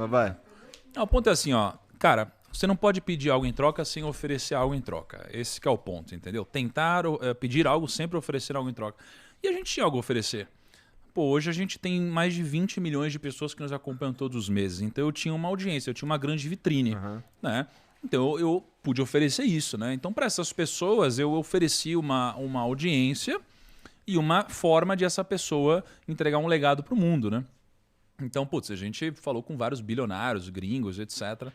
mas vai. Não, o ponto é assim, ó. Cara, você não pode pedir algo em troca sem oferecer algo em troca. Esse que é o ponto, entendeu? Tentar pedir algo, sempre oferecer algo em troca. E a gente tinha algo a oferecer. Pô, hoje a gente tem mais de 20 milhões de pessoas que nos acompanham todos os meses. Então eu tinha uma audiência, eu tinha uma grande vitrine, né? Então eu pude oferecer isso, né? Então para essas pessoas eu ofereci uma audiência e uma forma de essa pessoa entregar um legado para o mundo, né? Então, putz, a gente falou com vários bilionários, gringos, etc.,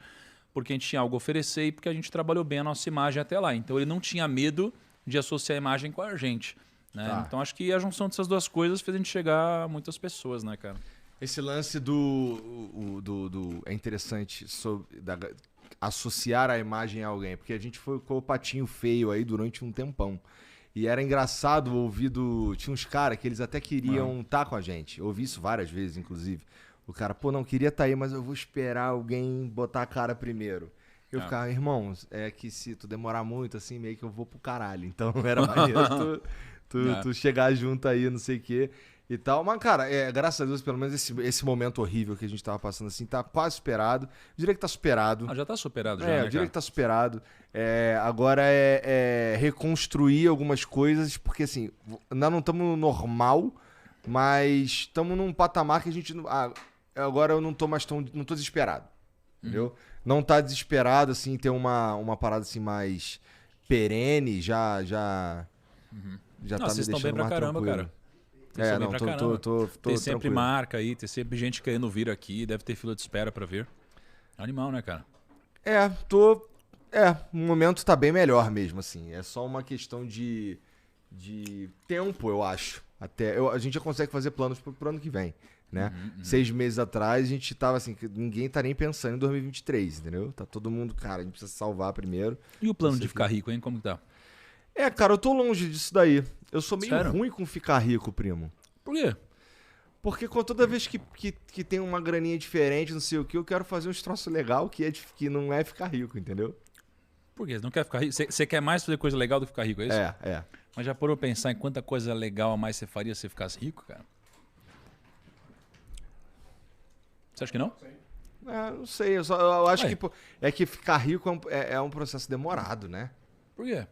porque a gente tinha algo a oferecer e porque a gente trabalhou bem a nossa imagem até lá. Então ele não tinha medo de associar a imagem com a gente. Né? Tá. Então acho que a junção dessas duas coisas fez a gente chegar a muitas pessoas, né, cara? Esse lance é interessante associar a imagem a alguém, porque a gente ficou o patinho feio aí durante um tempão. E era engraçado ouvir tinha uns caras que eles até queriam estar com a gente. Eu ouvi isso várias vezes, inclusive. O cara, pô, não queria estar aí, mas eu vou esperar alguém botar a cara primeiro. Eu ficava, irmãos, é que se tu demorar muito, assim, meio que eu vou pro caralho. Então era maneiro tu chegar junto aí, não sei o quê e tal. Mas, cara, graças a Deus, pelo menos esse momento horrível que a gente tava passando assim, tá quase superado. Eu diria que tá superado. Ah, já tá superado já, né, eu diria que tá superado. Agora é reconstruir algumas coisas, porque assim, ainda não estamos no normal, mas estamos num patamar que a gente... agora eu não tô mais não tô desesperado, entendeu? Não tá desesperado, assim, ter uma parada assim mais perene, já Não, tá me vocês estão deixando bem pra mais caramba, tranquilo. cara. Não, tô tem sempre tranquilo. marca aí, tem sempre gente querendo vir aqui, deve ter fila de espera pra ver. Animal, né, cara? O momento tá bem melhor mesmo, assim. É só uma questão de tempo, eu acho. A gente já consegue fazer planos pro ano que vem, né? 6 meses atrás a gente tava assim, que ninguém tá nem pensando em 2023, entendeu? Tá todo mundo, cara, a gente precisa salvar primeiro. E o plano de ficar rico, hein? Como que tá? Cara, eu tô longe disso daí. Eu sou meio Sério? ruim com ficar rico, primo. Por quê? Porque toda vez que tem uma graninha diferente, não sei o que, eu quero fazer um troço legal que não é ficar rico, entendeu? Por quê? Você não quer ficar rico? Você quer mais fazer coisa legal do que ficar rico, é isso? É. Mas já parou pra pensar em quanta coisa legal a mais você faria se você ficasse rico, cara? Você acha que não? Não sei, eu acho Ué. que ficar rico é um processo demorado, né? Por quê?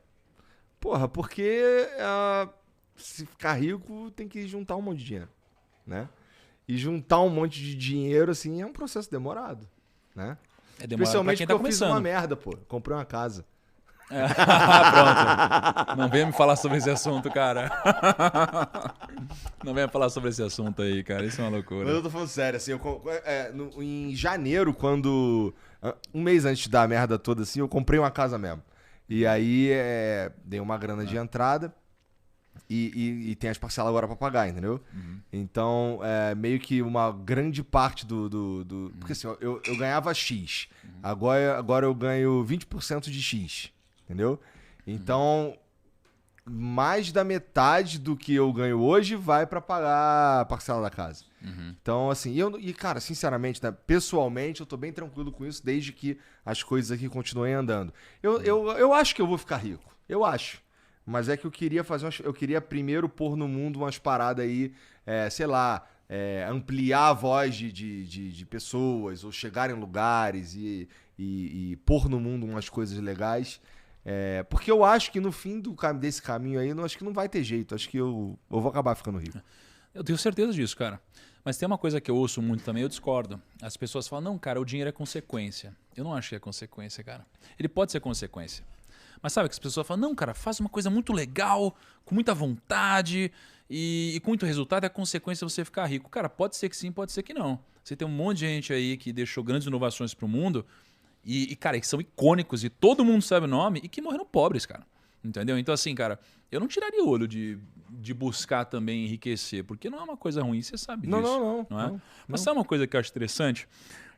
Porra, porque se ficar rico tem que juntar um monte de dinheiro, né? E juntar um monte de dinheiro, assim, é um processo demorado, né? É demorado Especialmente pra quem porque tá eu fiz uma começando. merda, pô. Comprei uma casa. Pronto. Não venha me falar sobre esse assunto, cara. Não venha falar sobre esse assunto aí, cara. Isso é uma loucura. Mas eu tô falando sério, assim, em janeiro, quando... Um mês antes da merda toda, assim, eu comprei uma casa mesmo. E aí, dei uma grana de entrada e tem as parcelas agora pra pagar, entendeu? Então, meio que uma grande parte porque assim, eu ganhava X. Agora eu ganho 20% de X, entendeu? Então, mais da metade do que eu ganho hoje vai pra pagar a parcela da casa. Então, assim, cara, sinceramente, né, pessoalmente, eu tô bem tranquilo com isso, desde que as coisas aqui continuem andando. Eu acho que eu vou ficar rico. Eu acho. Mas é que eu queria eu queria primeiro pôr no mundo umas paradas aí, sei lá, ampliar a voz de pessoas, ou chegar em lugares e pôr no mundo umas coisas legais. Porque eu acho que no fim desse caminho aí, eu acho que não vai ter jeito. Acho que eu vou acabar ficando rico. Eu tenho certeza disso, cara. Mas tem uma coisa que eu ouço muito também, eu discordo. As pessoas falam, não, cara, o dinheiro é consequência. Eu não acho que é consequência, cara. Ele pode ser consequência. Mas sabe que as pessoas falam, não, cara, faz uma coisa muito legal, com muita vontade e com muito resultado, é consequência você ficar rico. Cara, pode ser que sim, pode ser que não. Você tem um monte de gente aí que deixou grandes inovações pro mundo cara, que são icônicos e todo mundo sabe o nome e que morreram pobres, cara. Entendeu? Então, assim, cara, eu não tiraria o olho de buscar também enriquecer, porque não é uma coisa ruim, você sabe disso. Não. Mas sabe uma coisa que eu acho interessante?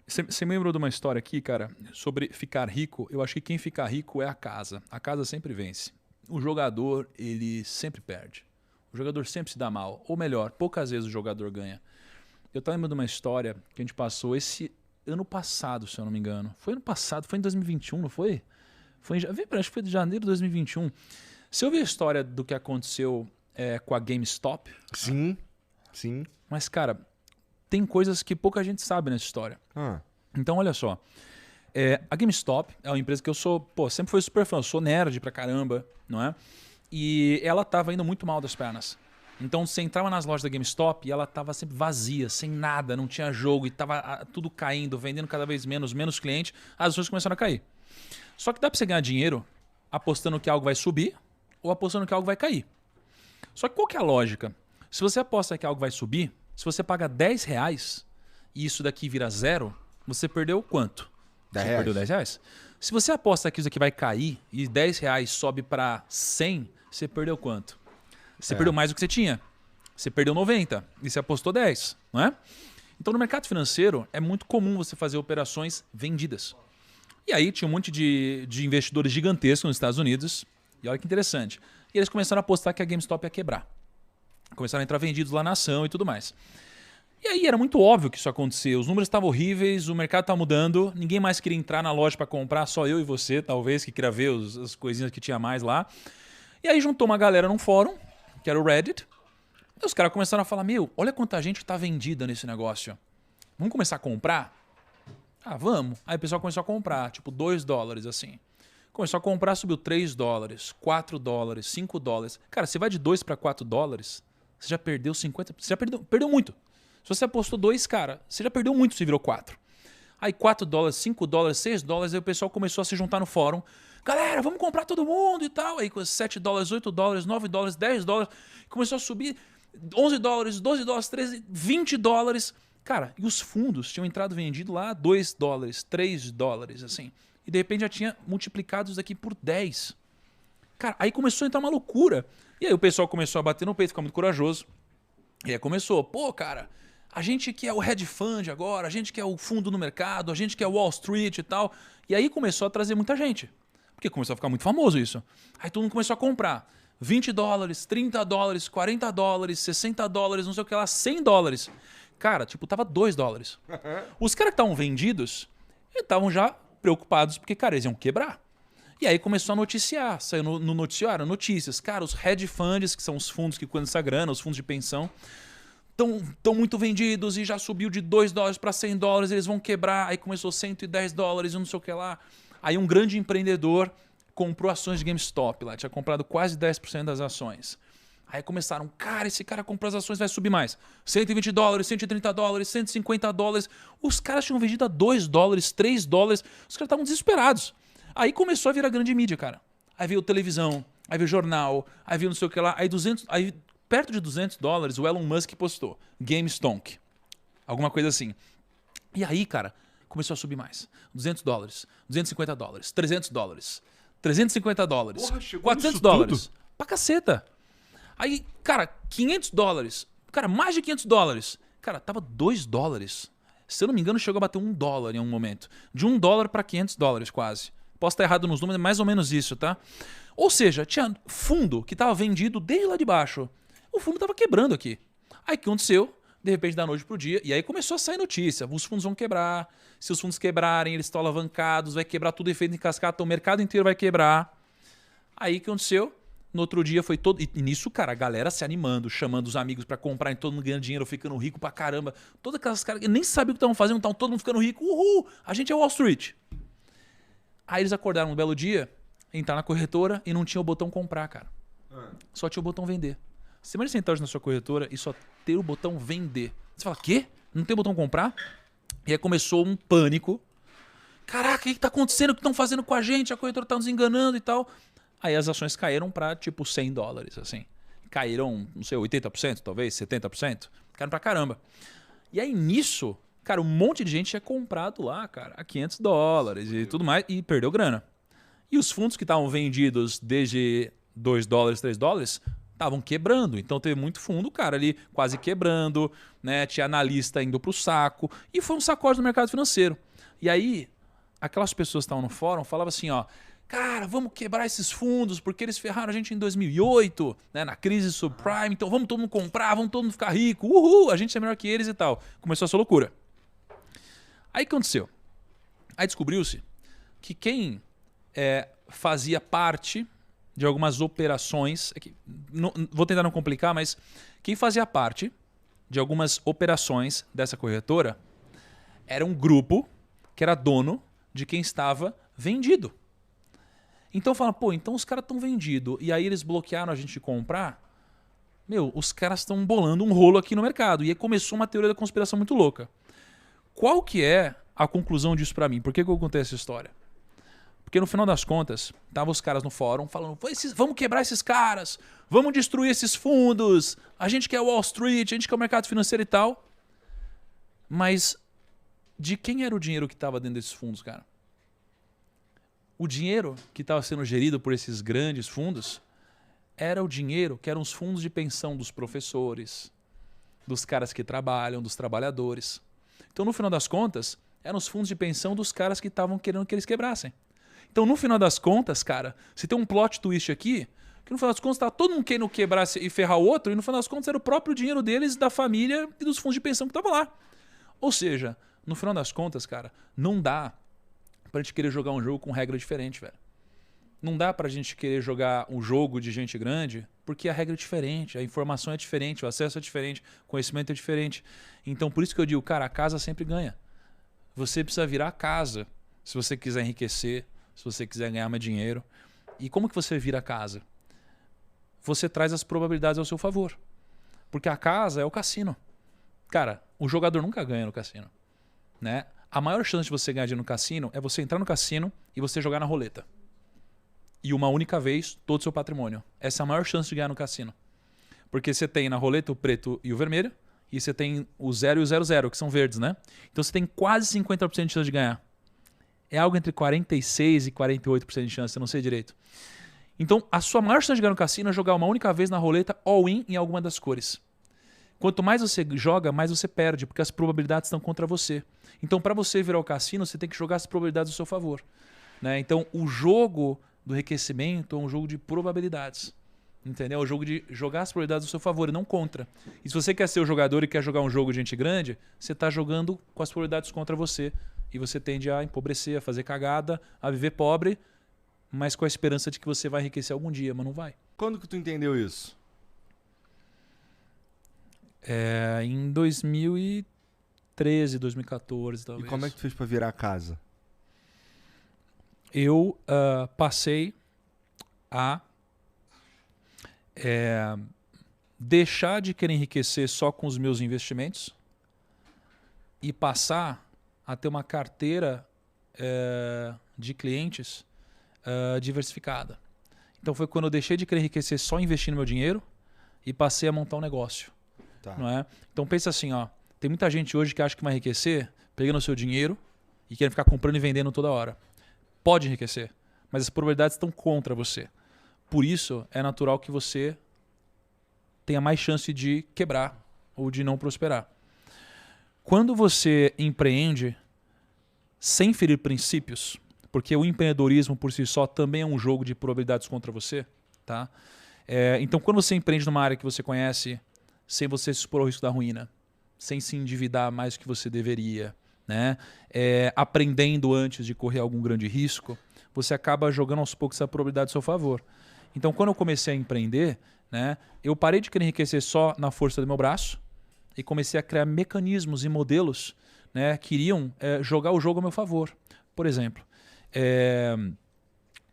Você me lembrou de uma história aqui, cara, sobre ficar rico? Eu acho que quem fica rico é a casa. A casa sempre vence. O jogador, ele sempre perde. O jogador sempre se dá mal. Ou melhor, poucas vezes o jogador ganha. Eu tô lembrando de uma história que a gente passou esse ano passado, se eu não me engano. Foi ano passado, foi em 2021, não foi? Acho que foi de janeiro de 2021. Você ouviu a história do que aconteceu com a GameStop? Sim. Mas, cara, tem coisas que pouca gente sabe nessa história. Então, olha só. A GameStop é uma empresa que eu sou, sempre fui super fã, eu sou nerd pra caramba, não é? E ela tava indo muito mal das pernas. Então você entrava nas lojas da GameStop e ela tava sempre vazia, sem nada, não tinha jogo e tava tudo caindo, vendendo cada vez menos cliente, as ações começaram a cair. Só que dá pra você ganhar dinheiro apostando que algo vai subir ou apostando que algo vai cair. Só que qual que é a lógica? Se você aposta que algo vai subir, se você paga R$10 e isso daqui vira zero, você perdeu quanto? Você perdeu R$10. Se você aposta que isso aqui vai cair e R$10 sobe para 100, você perdeu quanto? Você perdeu mais do que você tinha. Você perdeu 90 e você apostou 10, não é? Então no mercado financeiro é muito comum você fazer operações vendidas. E aí tinha um monte de investidores gigantescos nos Estados Unidos. E olha que interessante. E eles começaram a apostar que a GameStop ia quebrar. Começaram a entrar vendidos lá na ação e tudo mais. E aí era muito óbvio que isso ia acontecer. Os números estavam horríveis, o mercado estava mudando, ninguém mais queria entrar na loja para comprar, só eu e você, talvez, que queria ver as coisinhas que tinha mais lá. E aí juntou uma galera num fórum, que era o Reddit, e os caras começaram a falar, olha quanta gente está vendida nesse negócio. Vamos começar a comprar? Ah, vamos. Aí o pessoal começou a comprar, tipo $2 assim. Começou a comprar, subiu $3, $4, $5. Cara, você vai de 2 para $4, você já perdeu 50%, você já perdeu muito. Se você apostou 2, cara, você já perdeu muito se virou 4. Aí $4, $5, $6, aí o pessoal começou a se juntar no fórum. Galera, vamos comprar todo mundo e tal. Aí $7, $8, $9, $10. Começou a subir $11, $12, $13, $20. Cara, e os fundos tinham entrado vendido lá $2, $3, assim. E de repente já tinha multiplicado isso daqui por 10. Cara, aí começou a entrar uma loucura. E aí o pessoal começou a bater no peito, ficar muito corajoso. E aí começou, cara, a gente que é o hedge fund agora, a gente que é o fundo no mercado, a gente que é Wall Street e tal. E aí começou a trazer muita gente. Porque começou a ficar muito famoso isso. Aí todo mundo começou a comprar. $20, $30, $40, $60, não sei o que lá, $100. Cara, tipo, tava $2. Os caras que estavam vendidos, estavam já preocupados porque, cara, eles iam quebrar. E aí começou a noticiar, saiu no noticiário, notícias. Cara, os hedge funds, que são os fundos que cuidam dessa grana, os fundos de pensão, estão muito vendidos e já subiu de $2 para $100, eles vão quebrar. Aí começou $110 e não sei o que lá. Aí um grande empreendedor comprou ações de GameStop lá, tinha comprado quase 10% das ações. Aí começaram, cara, esse cara comprou as ações, vai subir mais. $120, $130, $150. Os caras tinham vendido a $2, $3. Os caras estavam desesperados. Aí começou a virar grande mídia, cara. Aí veio televisão, aí veio jornal, aí veio não sei o que lá. Aí perto de $200, o Elon Musk postou GameStonk. Alguma coisa assim. E aí, cara, começou a subir mais. $200, $250, $300, $350, Porra, $400. Pra caceta. Aí, cara, $500. Cara, mais de $500. Cara, tava $2. Se eu não me engano, chegou a bater $1 em um momento. De $1 para $500 quase. Posso estar errado nos números, é mais ou menos isso, tá? Ou seja, tinha fundo que tava vendido desde lá de baixo. O fundo tava quebrando aqui. Aí o que aconteceu? De repente, da noite pro dia. E aí começou a sair notícia. Os fundos vão quebrar. Se os fundos quebrarem, eles estão alavancados. Vai quebrar tudo efeito em cascata. O mercado inteiro vai quebrar. Aí o que aconteceu? No outro dia foi todo... E nisso, cara, a galera se animando, chamando os amigos pra comprar, e todo mundo ganhando dinheiro, ficando rico pra caramba. Todas aquelas caras que nem sabiam o que estavam fazendo, estavam todo mundo ficando rico. Uhul! A gente é Wall Street. Aí eles acordaram um belo dia, entraram na corretora e não tinha o botão comprar, cara. Só tinha o botão vender. Você imagina você entrar hoje na sua corretora e só ter o botão vender. Você fala, quê? Não tem o botão comprar? E aí começou um pânico. Caraca, o que tá acontecendo? O que estão fazendo com a gente? A corretora tá nos enganando e tal. Aí as ações caíram para tipo $100, assim. Caíram, não sei, 80%, talvez, 70%. Caíram pra caramba. E aí nisso, cara, um monte de gente tinha comprado lá, cara, a $500 e tudo mais, e perdeu grana. E os fundos que estavam vendidos desde $2, $3, estavam quebrando. Então teve muito fundo, cara, ali quase quebrando, né? Tinha analista indo pro saco. E foi um sacode do mercado financeiro. E aí, aquelas pessoas que estavam no fórum falavam assim, ó, cara, vamos quebrar esses fundos porque eles ferraram a gente em 2008, né, na crise subprime, então vamos todo mundo comprar, vamos todo mundo ficar rico, uhul, a gente é melhor que eles e tal. Começou essa loucura. Aí o que aconteceu? Aí descobriu-se que quem fazia parte de algumas operações, vou tentar não complicar, mas quem fazia parte de algumas operações dessa corretora era um grupo que era dono de quem estava vendido. Então fala, pô, então os caras estão vendidos e aí eles bloquearam a gente de comprar. Meu, os caras estão bolando um rolo aqui no mercado. E aí começou uma teoria da conspiração muito louca. Qual que é a conclusão disso pra mim? Por que eu contei essa história? Porque no final das contas, estavam os caras no fórum falando, vamos quebrar esses caras, vamos destruir esses fundos, a gente quer Wall Street, a gente quer o mercado financeiro e tal. Mas de quem era o dinheiro que estava dentro desses fundos, cara? O dinheiro que estava sendo gerido por esses grandes fundos era o dinheiro que eram os fundos de pensão dos professores, dos caras que trabalham, dos trabalhadores. Então, no final das contas, eram os fundos de pensão dos caras que estavam querendo que eles quebrassem. Então, no final das contas, cara, você tem um plot twist aqui, que no final das contas estava todo mundo querendo quebrar e ferrar o outro, e no final das contas era o próprio dinheiro deles, da família e dos fundos de pensão que estavam lá. Ou seja, no final das contas, cara, não dá pra gente querer jogar um jogo com regra diferente, velho. Não dá pra gente querer jogar um jogo de gente grande porque a regra é diferente, a informação é diferente, o acesso é diferente, o conhecimento é diferente. Então, por isso que eu digo, cara, a casa sempre ganha. Você precisa virar a casa se você quiser enriquecer, se você quiser ganhar mais dinheiro. E como que você vira a casa? Você traz as probabilidades ao seu favor. Porque a casa é o cassino. Cara, o jogador nunca ganha no cassino, né? A maior chance de você ganhar dinheiro no cassino é você entrar no cassino e você jogar na roleta. E uma única vez, todo o seu patrimônio. Essa é a maior chance de ganhar no cassino. Porque você tem na roleta o preto e o vermelho, e você tem o 0 e o 00, que são verdes, né? Então você tem quase 50% de chance de ganhar. É algo entre 46% e 48% de chance, eu não sei direito. Então, a sua maior chance de ganhar no cassino é jogar uma única vez na roleta all-in em alguma das cores. Quanto mais você joga, mais você perde, porque as probabilidades estão contra você. Então, para você virar o cassino, você tem que jogar as probabilidades ao seu favor, né? Então, o jogo do enriquecimento é um jogo de probabilidades. Entendeu? É o jogo de jogar as probabilidades ao seu favor e não contra. E se você quer ser o jogador e quer jogar um jogo de gente grande, você está jogando com as probabilidades contra você. E você tende a empobrecer, a fazer cagada, a viver pobre, mas com a esperança de que você vai enriquecer algum dia, mas não vai. Quando que tu entendeu isso? Em 2013, 2014, talvez. E como é que tu fez pra virar a casa? Eu passei a deixar de querer enriquecer só com os meus investimentos e passar a ter uma carteira de clientes diversificada. Então foi quando eu deixei de querer enriquecer só investindo meu dinheiro e passei a montar um negócio. Tá. Não é? Então pensa assim, ó, tem muita gente hoje que acha que vai enriquecer pegando o seu dinheiro e querendo ficar comprando e vendendo toda hora. Pode enriquecer, mas as probabilidades estão contra você. Por isso é natural que você tenha mais chance de quebrar ou de não prosperar. Quando você empreende sem ferir princípios, porque o empreendedorismo por si só também é um jogo de probabilidades contra você, tá? Então quando você empreende numa área que você conhece, sem você se expor ao risco da ruína, sem se endividar mais do que você deveria, né? Aprendendo antes de correr algum grande risco, você acaba jogando aos poucos essa probabilidade a seu favor. Então, quando eu comecei a empreender, né, eu parei de querer enriquecer só na força do meu braço e comecei a criar mecanismos e modelos, né, que iriam jogar o jogo a meu favor. Por exemplo,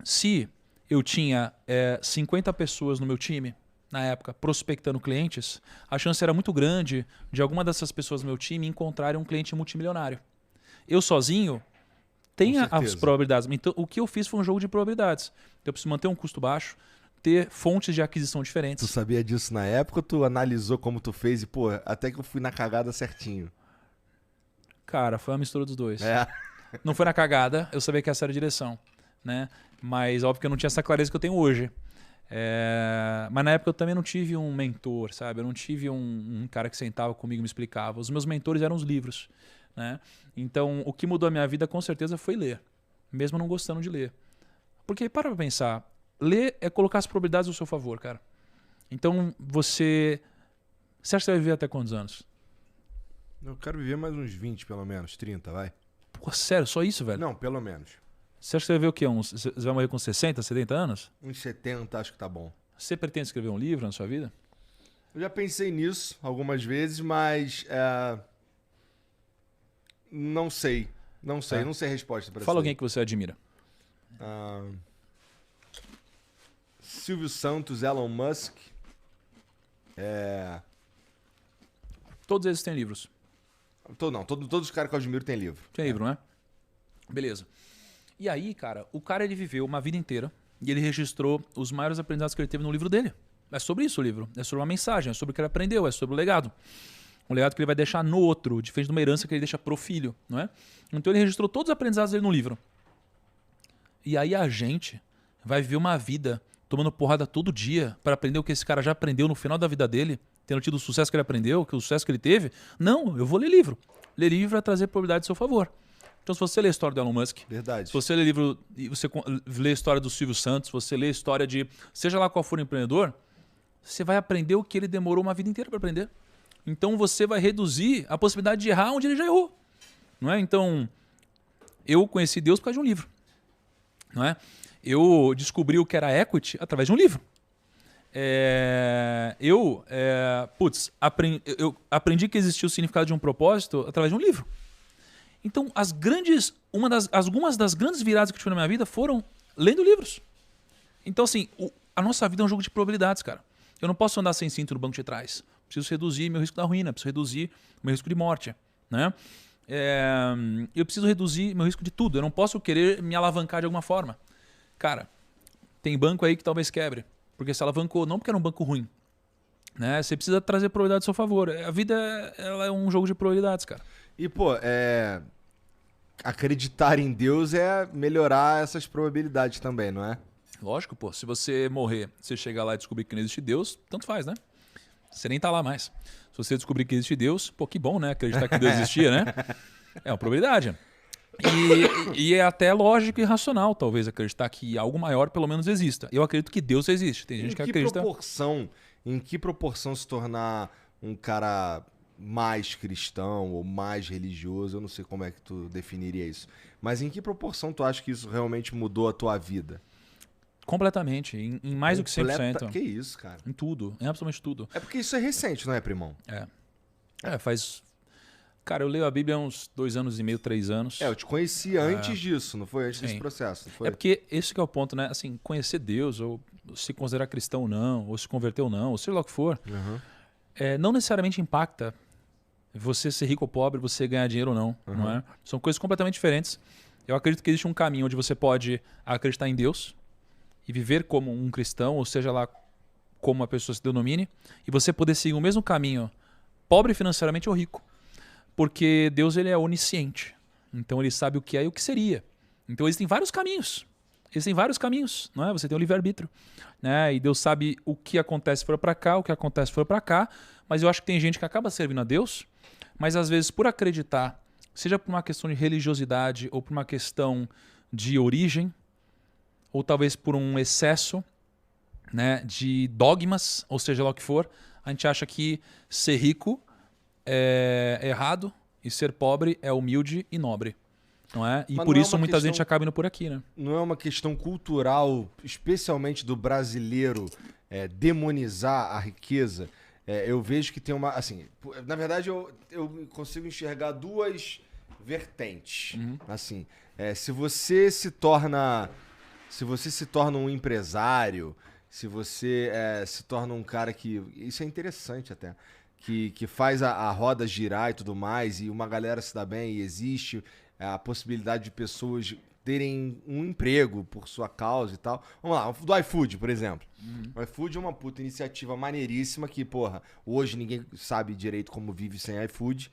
se eu tinha 50 pessoas no meu time, na época, prospectando clientes, a chance era muito grande de alguma dessas pessoas do meu time encontrarem um cliente multimilionário. Eu sozinho tenho as probabilidades. Então, o que eu fiz foi um jogo de probabilidades. Então, eu preciso manter um custo baixo, ter fontes de aquisição diferentes. Tu sabia disso na época ou tu analisou como tu fez e, pô, até que eu fui na cagada certinho? Cara, foi uma mistura dos dois. Não foi na cagada, eu sabia que essa era a direção, né? Mas óbvio que eu não tinha essa clareza que eu tenho hoje. Mas na época eu também não tive um mentor, sabe? Eu não tive um cara que sentava comigo e me explicava. Os meus mentores eram os livros, né? Então, o que mudou a minha vida com certeza foi ler, mesmo não gostando de ler. Porque, para pra pensar, ler é colocar as probabilidades ao seu favor, cara. Então, você acha que você vai viver até quantos anos? Eu quero viver mais uns 20, pelo menos, 30, vai. Pô, sério, só isso, velho? Não, pelo menos. Você acha que você vai ver o quê? Você vai morrer com 60, 70 anos? Uns 70, acho que tá bom. Você pretende escrever um livro na sua vida? Eu já pensei nisso algumas vezes, mas não sei. Não sei, não sei a resposta pra isso. Fala alguém que você admira. Silvio Santos, Elon Musk. Todos eles têm livros. Todos os caras que eu admiro têm livro. Tem livro, né? Beleza. E aí, cara, o cara ele viveu uma vida inteira e ele registrou os maiores aprendizados que ele teve no livro dele. É sobre isso o livro. É sobre uma mensagem, é sobre o que ele aprendeu, é sobre o legado. Um legado que ele vai deixar no outro, diferente de uma herança que ele deixa pro filho, não é? Então ele registrou todos os aprendizados dele no livro. E aí a gente vai viver uma vida tomando porrada todo dia para aprender o que esse cara já aprendeu no final da vida dele, tendo tido o sucesso que ele aprendeu, que o sucesso que ele teve. Não, eu vou ler livro. Ler livro vai trazer probabilidade a seu favor. Então, se você ler a história do Elon Musk, Verdade. se você ler livro e você lê a história do Silvio Santos, se você lê a história de seja lá qual for o empreendedor, você vai aprender o que ele demorou uma vida inteira para aprender. Então, você vai reduzir a possibilidade de errar onde ele já errou. Não é? Então, eu conheci Deus por causa de um livro. Não é? Eu descobri o que era equity através de um livro. Eu aprendi que existia o significado de um propósito através de um livro. Então, algumas das grandes viradas que eu tive na minha vida foram lendo livros. Então, assim, a nossa vida é um jogo de probabilidades, cara. Eu não posso andar sem cinto no banco de trás. Preciso reduzir meu risco da ruína, preciso reduzir meu risco de morte, né? Eu preciso reduzir meu risco de tudo. Eu não posso querer me alavancar de alguma forma. Cara, tem banco aí que talvez quebre, porque se alavancou, não porque era um banco ruim, né? Você precisa trazer probabilidade a seu favor. A vida ela é um jogo de probabilidades, cara. E, pô, acreditar em Deus é melhorar essas probabilidades também, não é? Lógico, pô. Se você morrer, você chegar lá e descobrir que não existe Deus, tanto faz, né? Você nem tá lá mais. Se você descobrir que existe Deus, pô, que bom, né? Acreditar que Deus existia, né? É uma probabilidade. E é até lógico e racional, talvez, acreditar que algo maior pelo menos exista. Eu acredito que Deus existe. Tem gente que acredita... Em que proporção se tornar um cara mais cristão ou mais religioso? Eu não sei como é que tu definiria isso. Mas em que proporção tu acha que isso realmente mudou a tua vida? Completamente. Em mais do que 100%. Que isso, cara? Em tudo. Em absolutamente tudo. É porque isso é recente, não é, primão? Faz... Cara, eu leio a Bíblia há uns 2 anos e meio, 3 anos. Eu te conheci antes disso, não foi? Antes desse processo, não foi? É porque esse que é o ponto, né? Assim, conhecer Deus, ou se considerar cristão ou não, ou se converter ou não, ou seja lá o que for, não necessariamente impacta você ser rico ou pobre, você ganhar dinheiro ou não, não é? São coisas completamente diferentes. Eu acredito que existe um caminho onde você pode acreditar em Deus e viver como um cristão, ou seja lá como a pessoa se denomine, e você poder seguir o mesmo caminho, pobre financeiramente ou rico. Porque Deus ele é onisciente. Então ele sabe o que é e o que seria. Então existem vários caminhos. Não é? Você tem o livre-arbítrio. Né? E Deus sabe o que acontece se for para cá, o que acontece se for para cá. Mas eu acho que tem gente que acaba servindo a Deus, mas às vezes por acreditar, seja por uma questão de religiosidade ou por uma questão de origem, ou talvez por um excesso, né, de dogmas, ou seja lá o que for, a gente acha que ser rico é errado e ser pobre é humilde e nobre. Não é? E por isso muita gente acaba indo por aqui, né? Não é uma questão cultural, especialmente do brasileiro, demonizar a riqueza? Eu vejo que tem uma... Assim, na verdade, eu consigo enxergar duas vertentes. Assim, se você se torna um empresário, se você se torna um cara que... Isso é interessante até. Que faz a roda girar e tudo mais, e uma galera se dá bem, e existe a possibilidade de pessoas terem um emprego por sua causa e tal. Vamos lá, do iFood, por exemplo. O iFood é uma puta iniciativa maneiríssima que, porra, hoje ninguém sabe direito como vive sem iFood,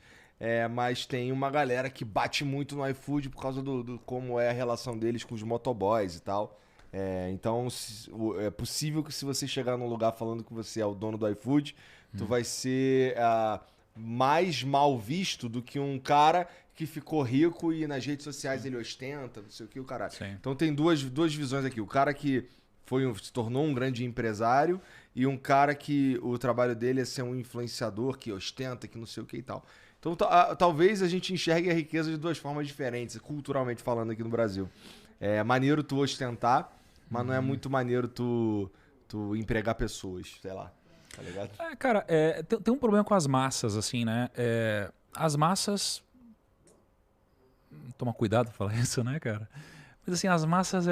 mas tem uma galera que bate muito no iFood por causa do como é a relação deles com os motoboys e tal. Então, é possível que se você chegar num lugar falando que você é o dono do iFood, tu vai ser mais mal visto do que um cara que ficou rico e nas redes sociais ele ostenta, não sei o que, o caralho. Sim. Então tem duas visões aqui. O cara que se tornou um grande empresário e um cara que o trabalho dele é ser um influenciador que ostenta, que não sei o que e tal. Então talvez a gente enxergue a riqueza de duas formas diferentes, culturalmente falando aqui no Brasil. É maneiro tu ostentar, mas não é muito maneiro tu empregar pessoas, sei lá. Tá ligado? Cara, tem um problema com as massas, assim, né? As massas tomar cuidado pra falar isso, né, cara? Mas assim, as massas,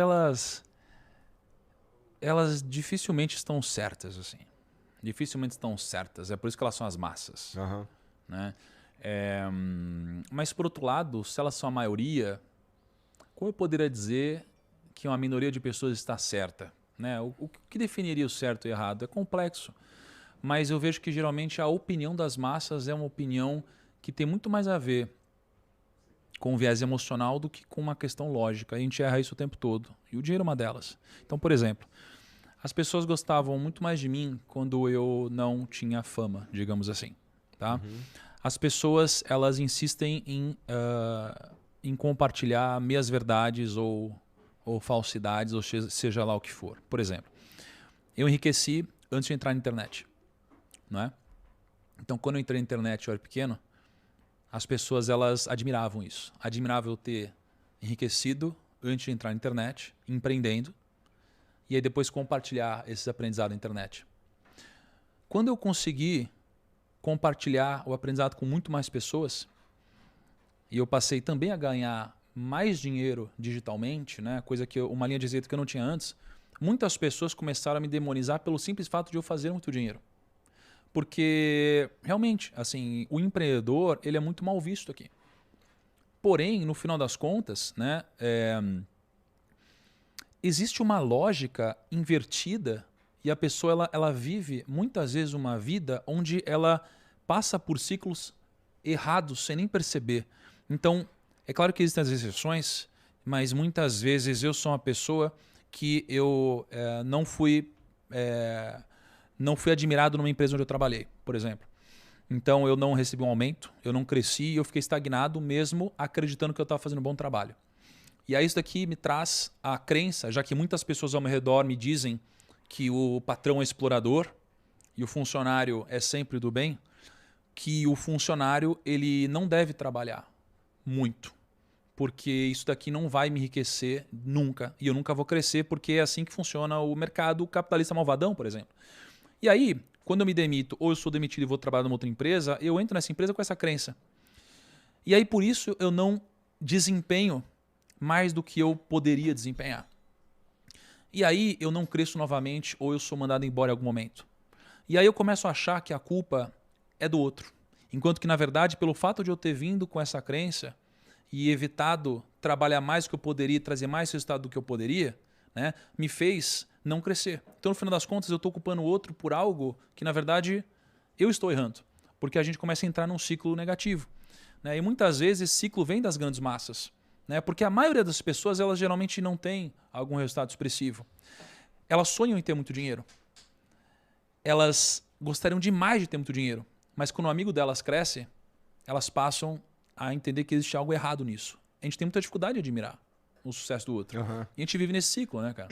elas dificilmente estão certas, assim. Dificilmente estão certas. É por isso que elas são as massas. Aham. Né? Mas, por outro lado, se elas são a maioria, como eu poderia dizer que uma minoria de pessoas está certa? Né? O que definiria o certo e errado? É complexo. Mas eu vejo que, geralmente, a opinião das massas é uma opinião que tem muito mais a ver com o viés emocional do que com uma questão lógica. A gente erra isso o tempo todo. E o dinheiro é uma delas. Então, por exemplo, as pessoas gostavam muito mais de mim quando eu não tinha fama, digamos assim. Tá? As pessoas, elas insistem em compartilhar meias verdades ou falsidades, ou seja lá o que for. Por exemplo, eu enriqueci antes de entrar na internet. Não é? Então, quando eu entrei na internet, eu era pequeno, as pessoas, elas admiravam isso. Admiravam eu ter enriquecido antes de entrar na internet, empreendendo, e aí depois compartilhar esses aprendizados na internet. Quando eu consegui compartilhar o aprendizado com muito mais pessoas, e eu passei também a ganhar mais dinheiro digitalmente, né? Coisa que uma linha de receita que eu não tinha antes, muitas pessoas começaram a me demonizar pelo simples fato de eu fazer muito dinheiro. Porque, realmente, assim, o empreendedor, ele é muito mal visto aqui. Porém, no final das contas, né, existe uma lógica invertida e a pessoa ela vive muitas vezes uma vida onde ela passa por ciclos errados sem nem perceber. Então, é claro que existem as exceções, mas muitas vezes eu sou uma pessoa que eu não fui admirado numa empresa onde eu trabalhei, por exemplo. Então, eu não recebi um aumento, eu não cresci, eu fiquei estagnado mesmo acreditando que eu estava fazendo um bom trabalho. E aí isso daqui me traz a crença, já que muitas pessoas ao meu redor me dizem que o patrão é explorador e o funcionário é sempre do bem, que o funcionário ele não deve trabalhar muito, porque isso daqui não vai me enriquecer nunca, e eu nunca vou crescer, porque é assim que funciona o mercado capitalista malvadão, por exemplo. E aí, quando eu me demito ou eu sou demitido e vou trabalhar numa outra empresa, eu entro nessa empresa com essa crença. E aí, por isso, eu não desempenho mais do que eu poderia desempenhar. E aí eu não cresço novamente ou eu sou mandado embora em algum momento. E aí eu começo a achar que a culpa é do outro. Enquanto que, na verdade, pelo fato de eu ter vindo com essa crença e evitado trabalhar mais do que eu poderia, trazer mais resultado do que eu poderia, né, me fez não crescer. Então, no final das contas, eu estou culpando o outro por algo que, na verdade, eu estou errando. Porque a gente começa a entrar num ciclo negativo. Né? E muitas vezes esse ciclo vem das grandes massas. Né? Porque a maioria das pessoas, elas geralmente não tem algum resultado expressivo. Elas sonham em ter muito dinheiro. Elas gostariam demais de ter muito dinheiro. Mas quando um amigo delas cresce, elas passam a entender que existe algo errado nisso. A gente tem muita dificuldade de admirar o sucesso do outro. E a gente vive nesse ciclo, né, cara?